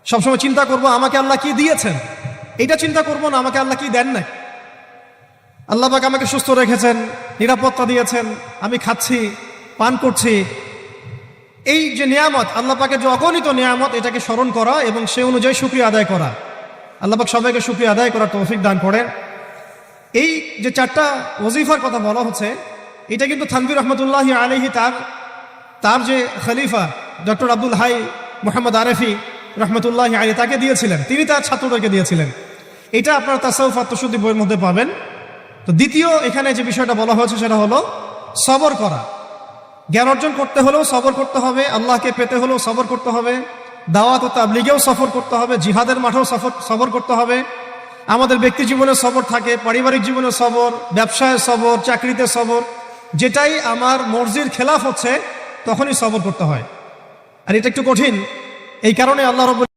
সবসময় চিন্তা করব আমাকে আল্লাহ কি দিয়েছেন, এটা চিন্তা করব না আমাকে আল্লাহ কি দেন নাই। আল্লাহ পাক আমাকে সুস্থ রেখেছেন, নিরাপত্তা দিয়েছেন, আমি খাচ্ছি, পান করছি। এই যে নিয়ামত, আল্লাহ পাকের যে অগণিত নিয়ামত, এটাকে স্মরণ করা এবং সে অনুযায়ী শুকরিয়া আদায় করা। আল্লাহ পাক সবাইকে শুকরিয়া আদায় করার তৌফিক দান করেন। এই যে 4টা ওজিফার কথা বলা হচ্ছে, এটা কিন্তু থানভী রহমতুল্লাহি আলাইহি তার যে খলিফা ডক্টর আব্দুল হাই মোহাম্মদ আরেফি রহমতুল্লাহি আলাইহি তাকে দিয়েছিলেন, তিনি তার ছাত্রদেরকে দিয়েছিলেন। এটা আপনারা তাসাউফ আত্মশুদ্ধি বইয়ের মধ্যে পাবেন। তো দ্বিতীয় এখানে যে বিষয়টা বলা হয়েছে সেটা হলো সবর করা। জ্ঞান অর্জন করতে হলেও সবর করতে হবে, আল্লাহকে পেতে হলেও সবর করতে হবে, দাওয়াত ও তাবলীগেও সফর করতে হবে, জিহাদের মাঠেও সবর করতে হবে। আমাদের ব্যক্তি জীবনে সবর থাকে, পারিবারিক জীবনে সবর, ব্যবসায় সবর, চাকরিতে সবর। যেটাই আমার মর্জির খেলাফ হচ্ছে তখনই সবর করতে হয়। আর এটা একটু কঠিন, এই কারণে আল্লাহ রাব্বুল